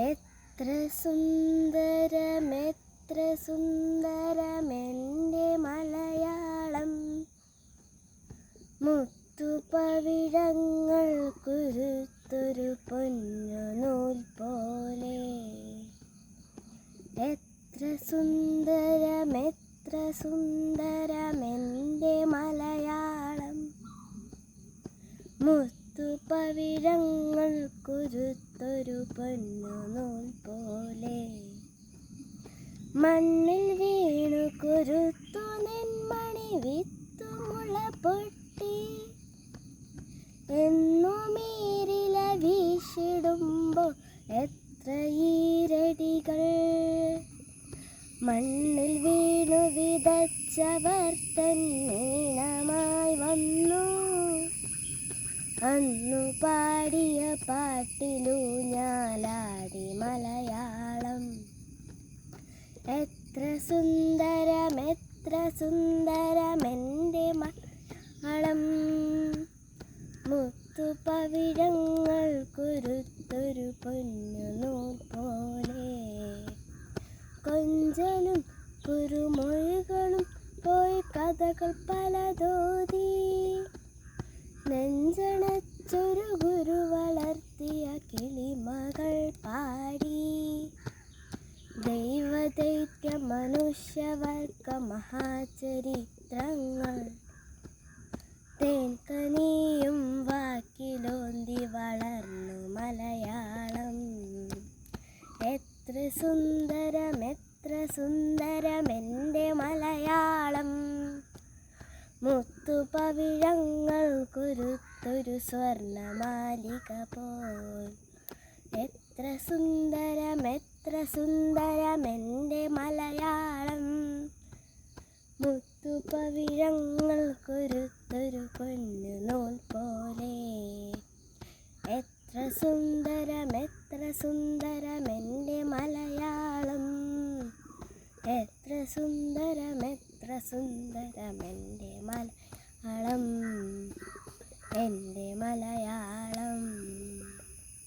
എത്ര സുന്ദരമെത്ര സുന്ദരമെൻ്റെ മലയാളം. മുത്തുപവിഴങ്ങൾ കുരുത്തൊരു പൊന്നുനൂൽ പോലെ. എത്ര സുന്ദരമെത്ര സുന്ദരമെൻ്റെ മലയാളം. മുത്തുപവിഴങ്ങൾ കുരുത്തൊരു പൊന്നുനൂൽ പോലെ. മണ്ണിൽ വീണു കുരുത്തു നെന്മണി വിത്തു മുള പൊട്ടി. എന്നുമീരില വീശിടുമ്പോൾ എത്ര ഈരടികൾ. മണ്ണിൽ വീണു വിതച്ചവർ തന്നീണമായി വന്നു. അന്നു പാടിയ പാട്ടിലൂഞ്ഞാലാടി മലയാളം. എത്ര സുന്ദരമെത്ര സുന്ദരമെൻ്റെ മലയാളം. മുത്തുപവിഴങ്ങൾ കുരുത്തൊരു പൊന്നുനൂൽ പോലെ. കൊഞ്ചലും കുറുമൊഴികളും പോയി കഥകൾ പലതോതി. നെഞ്ചണച്ചൊരു ഗുരു വളർത്തിയ കിളിമകൾ പാടി. ദൈവദൈത്യ മനുഷ്യവർഗ മഹാചരിത്രങ്ങൾ തേൻകനിയും വാക്കിലോന്തി വളർന്നു മലയാളം. എത്ര സുന്ദരമെത്ര സുന്ദരമെൻ്റെ മലയാളം. മുത്തുപവിഴങ്ങൾ കുരുത്തൊരു സ്വർണമാലിക പോൽ. എത്ര സുന്ദരമെത്ര സുന്ദരമെൻ്റെ മലയാളം. മുത്തുപവിഴങ്ങൾ കുരുത്തൊരു പൊന്നുനൂൽ പോലെ. എത്ര സുന്ദരമെത്ര സുന്ദരമെൻ്റെ മലയാളം. എത്ര സുന്ദരമെത്ര സുന്ദരമെൻ്റെ മലയാളം. എൻ്റെ മലയാളം.